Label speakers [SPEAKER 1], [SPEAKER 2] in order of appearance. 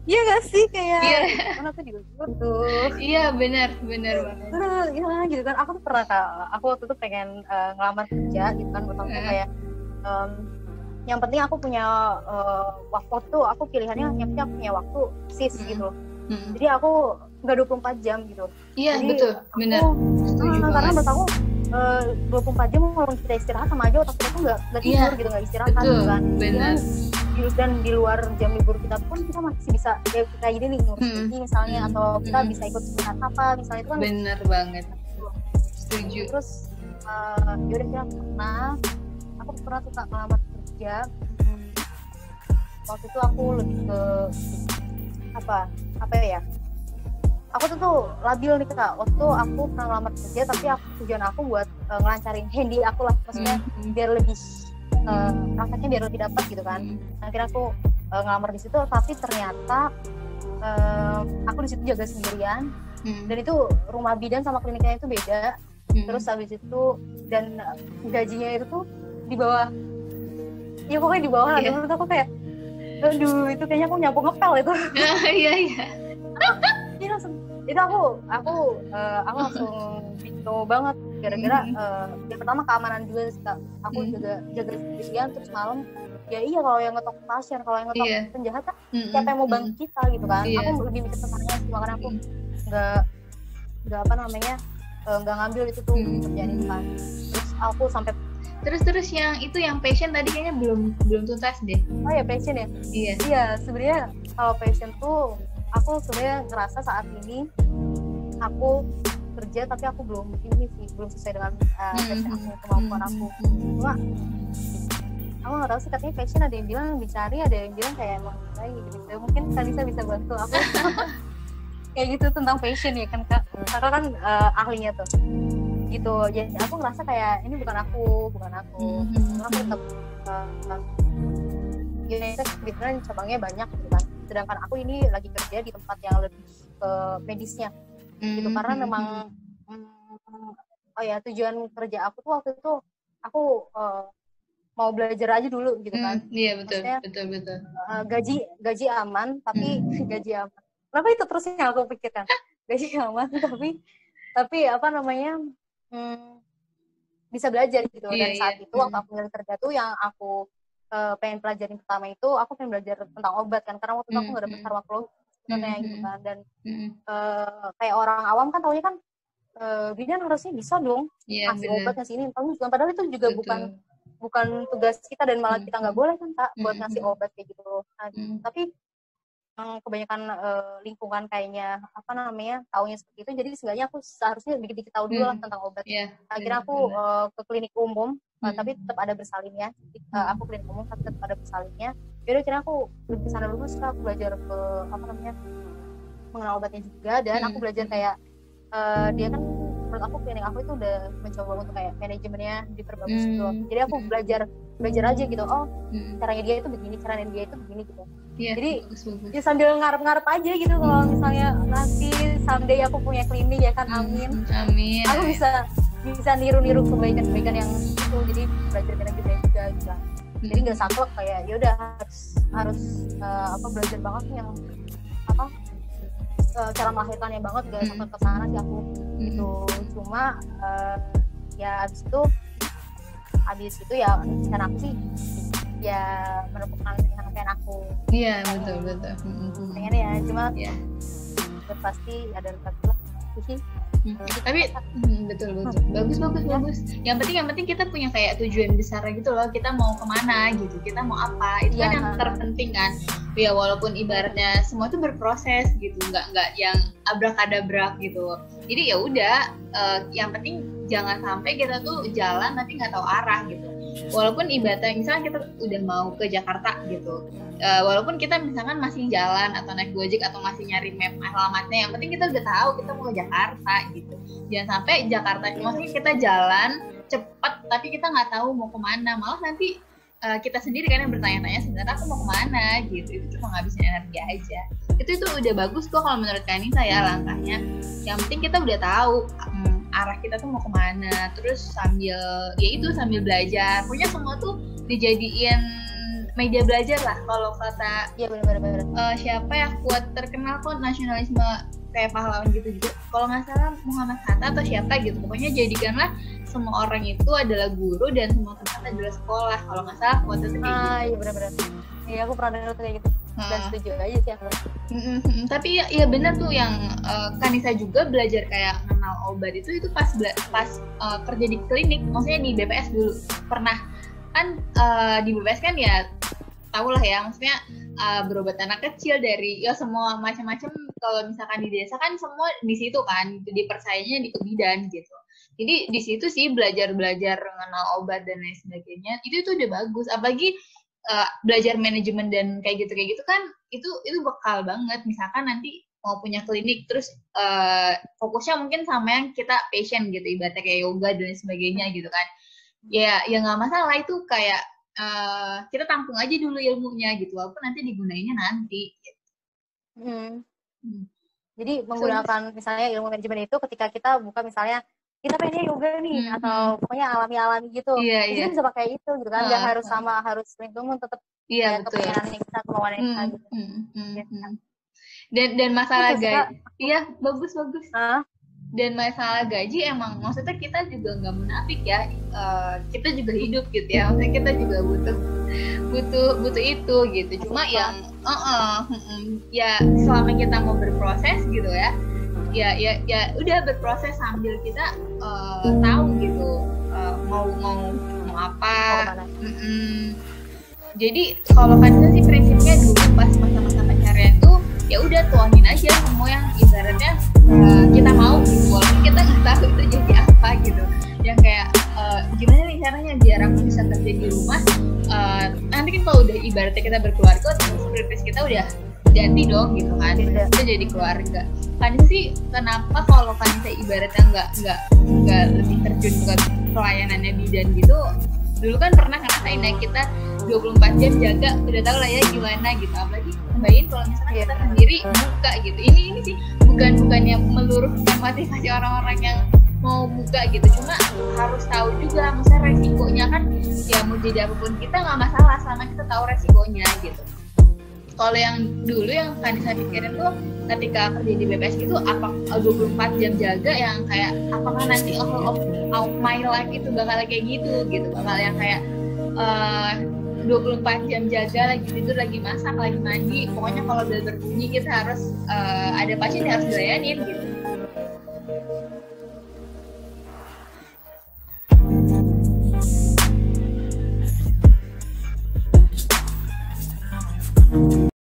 [SPEAKER 1] Iya gak sih, kayak
[SPEAKER 2] Iya.
[SPEAKER 1] mana tuh juga butuh.
[SPEAKER 2] Iya benar banget.
[SPEAKER 1] Ya gitu kan, aku tuh pernah Kak, aku waktu itu pengen ngelamar kerja gitu kan, pertama tuh kayak yang penting aku punya waktu tuh, aku pilihannya yang penting aku punya waktu sis gitu loh. Jadi aku nggak 24 jam gitu.
[SPEAKER 2] Iya
[SPEAKER 1] jadi
[SPEAKER 2] betul, benar.
[SPEAKER 1] Karena menurut aku 24 jam kalau kita istirahat sama aja otak kita tuh nggak tidur gitu, nggak istirahat gitu kan.
[SPEAKER 2] Benar.
[SPEAKER 1] Dan di luar jam libur kita pun kita masih bisa kayak gini nih ngurus misalnya, atau kita bisa ikut seminar apa misalnya, itu kan
[SPEAKER 2] bener banget. Setuju.
[SPEAKER 1] Terus yaudah kita aku pernah suka ngelamar kerja. Waktu itu aku lebih ke apa ya, aku tuh labil nih Kak. Waktu aku pernah ngelamar kerja, tapi tujuan aku buat ngelancarin handy aku lah, maksudnya biar lebih prakteknya biar lebih dapat gitu kan. Akhirnya aku ngelamar di situ, tapi ternyata aku di situ jaga sendirian, dan itu rumah bidan sama kliniknya itu beda. Terus habis itu dan gajinya itu tuh di bawah, ya pokoknya di bawah lah. Menurut aku kayak, aduh itu kayaknya aku nyapu ngepel itu.
[SPEAKER 2] Iya.
[SPEAKER 1] Itu aku langsung bintu banget, gara-gara yang pertama keamanan juga sih Kak. Aku jaga sendirian, terus malam ya iya, kalau yang ngetok pasien, kalau yang ngetok penjahat kan siapa yang mau bantu kita gitu kan. Aku lebih mikir tentangnya sih, makanya aku nggak ngambil itu tuh kerjaan itu kan. Terus aku sampai
[SPEAKER 2] terus yang itu yang passion tadi kayaknya belum tuntas deh.
[SPEAKER 1] Oh ya, passion ya. Iya sebenarnya kalau passion tuh aku sebenarnya ngerasa saat ini aku kerja tapi aku belum sesuai dengan passion aku, kemampuan aku. Cuma aku nggak tahu sih, katanya passion ada yang bilang dicari, ada yang bilang kayak emang kayak gitu. Mungkin Kalisa bisa bantu aku kayak gitu tentang passion ya kan Kak, Kakak kan ahlinya tuh gitu. Jadi aku ngerasa kayak ini bukan aku. Aku tetap United sebenarnya cabangnya banyak gitu kan, sedangkan aku ini lagi kerja di tempat yang lebih ke medisnya gitu. Karena memang tujuan kerja aku tuh waktu itu aku mau belajar aja dulu gitu kan.
[SPEAKER 2] Iya betul.
[SPEAKER 1] Maksudnya,
[SPEAKER 2] betul.
[SPEAKER 1] Gaji aman, tapi gaji aman. Kenapa itu terus yang aku pikirkan? Gaji aman tapi bisa belajar gitu. Dan saat itu waktu aku mulai kerja tuh yang aku pengen pelajarin pertama itu, aku pengen belajar tentang obat kan, karena waktu itu aku nggak dapet farmakologi sebenarnya gitu kan. Dan kayak orang awam kan taunya kan bidan harusnya bisa dong ngasih obat, ngasih ini, padahal itu juga bukan tugas kita, dan malah kita nggak boleh kan Kak buat ngasih obat kayak gitu. Tapi kebanyakan lingkungan kayaknya taunya seperti itu, jadi seenggaknya aku seharusnya dikit-dikit tahu dulu lah tentang obat. Akhirnya aku ke klinik umum, tapi tetap ada bersalinnya. Aku klinik umum tapi tetap ada bersalinnya. Jadi akhirnya aku ke sana dulu, setelah aku belajar ke mengenal obatnya juga, dan aku belajar kayak dia kan menurut aku klinik aku itu udah mencoba untuk kayak manajemennya diperbagus gitu. Jadi aku belajar aja gitu, caranya dia itu begini, caranya dia itu begini gitu. Jadi ya sambil ngarep-ngarep aja gitu, kalau misalnya nanti someday aku punya klinik ya kan, amin. Aku bisa niru kebaikan-kebaikan yang itu, jadi belajar manajemen juga gitu. Jadi nggak saklek kayak ya udah harus belajar banget yang cara melahirkannya banget, gak sampai ke sana sih aku gitu. Cuma ya abis itu ya cara aku sih ya menemukan yang pengen aku.
[SPEAKER 2] Iya betul.
[SPEAKER 1] Pengen ya, cuma pasti ada rezeki lah sih.
[SPEAKER 2] Tapi betul bagus. Yang penting kita punya kayak tujuan besar gitu loh, kita mau kemana gitu, kita mau apa, itu kan yang terpenting kan. Ya walaupun ibaratnya semua itu berproses gitu, nggak yang abrak-adabrak gitu. Jadi ya udah, yang penting jangan sampai kita tuh jalan nanti nggak tahu arah gitu. Walaupun ibaratnya misalnya kita udah mau ke Jakarta gitu, walaupun kita misalkan masih jalan atau naik Gojek atau masih nyari map alamatnya, yang penting kita udah tahu kita mau ke Jakarta gitu. Jangan sampai Jakarta, maksudnya kita jalan cepet tapi kita nggak tahu mau kemana, malah nanti kita sendiri kan yang bertanya-tanya sebenarnya aku mau kemana gitu. Itu cuma ngabisin energi aja. Itu udah bagus kok kalau menurut Kanisa ya langkahnya. Yang penting kita udah tahu arah kita tuh mau kemana, terus sambil belajar. Pokoknya semua tuh dijadiin media belajar lah kalau kata
[SPEAKER 1] benar-benar
[SPEAKER 2] siapa ya kuat terkenal kok nasionalisme kayak pahlawan gitu juga, kalau nggak salah Muhammad Hatta atau siapa gitu, pokoknya jadikanlah semua orang itu adalah guru dan semua tempat adalah sekolah, kalau nggak salah kuat itu kayak gitu.
[SPEAKER 1] Iya benar-benar, iya aku pernah dengar kayak gitu dan setuju aja sih aku.
[SPEAKER 2] Tapi ya benar tuh yang Kanisa juga belajar kayak mengenal obat itu pas kerja di klinik, maksudnya di BPS dulu pernah kan, di BPS kan ya tau lah ya, maksudnya berobat anak kecil dari ya semua macam-macam, kalau misalkan di desa kan semua di situ kan, dipercayanya di kebidan gitu. Jadi di situ sih belajar mengenal obat dan lain sebagainya, itu udah bagus, apalagi belajar manajemen dan kayak gitu kan, itu bekal banget. Misalkan nanti mau punya klinik terus fokusnya mungkin sama yang kita passion gitu, ibaratnya kayak yoga dan sebagainya gitu kan, ya nggak masalah, itu kayak kita tampung aja dulu ilmunya gitu, walaupun nanti digunainnya nanti gitu.
[SPEAKER 1] Jadi menggunakan misalnya ilmu manajemen itu ketika kita buka misalnya kita pengennya yoga nih, atau pokoknya alami gitu, jadi bisa pakai itu gitu kan, nggak harus sama harus lingkungan, tetap ya kepengenannya kita, kemauannya kita gitu.
[SPEAKER 2] Dan masalah gaji, iya bagus. Dan masalah gaji emang maksudnya kita juga nggak munafik ya, kita juga hidup gitu ya, maksudnya kita juga butuh itu gitu. Cuma yang ya selama kita mau berproses gitu ya udah berproses sambil kita tahu gitu mau apa. Jadi kalau Kanisa sih prinsipnya dulu pas masa-masa pencarian tuh ya udah tuangin aja semua yang ibaratnya kita mau gitu, walaupun kita nggak tahu itu jadi apa gitu, yang kayak gimana nih caranya biar aku bisa kerja di rumah, nanti kan kalau udah ibaratnya kita berkeluarga terus prioritas kita udah ganti dong gitu kan, kita jadi keluarga. Kanisa sih kenapa kalau Kanisa ibaratnya nggak lebih terjun ke pelayanannya bidan gitu, dulu kan pernah ngerasain ya, kita 24 jam jaga, udah tau lah ya gimana gitu, apalagi tambahin kalau misalnya kita sendiri buka gitu, ini sih bukannya meluruhkan motivasi orang-orang yang mau buka gitu, cuma harus tahu juga maksudnya resikonya kan, ya mau jadi apapun kita nggak masalah selama kita tahu resikonya gitu. Kalau yang dulu yang Kanisa pikirin tuh ketika kerja di BPS gitu, apa 24 jam jaga yang kayak apakah nanti all of my life itu bakal kayak gitu, bakal yang kayak 24 jam jaga, lagi tidur, lagi masak, lagi mandi, pokoknya kalau udah berbunyi kita harus ada pasien yang harus dilayanin gitu.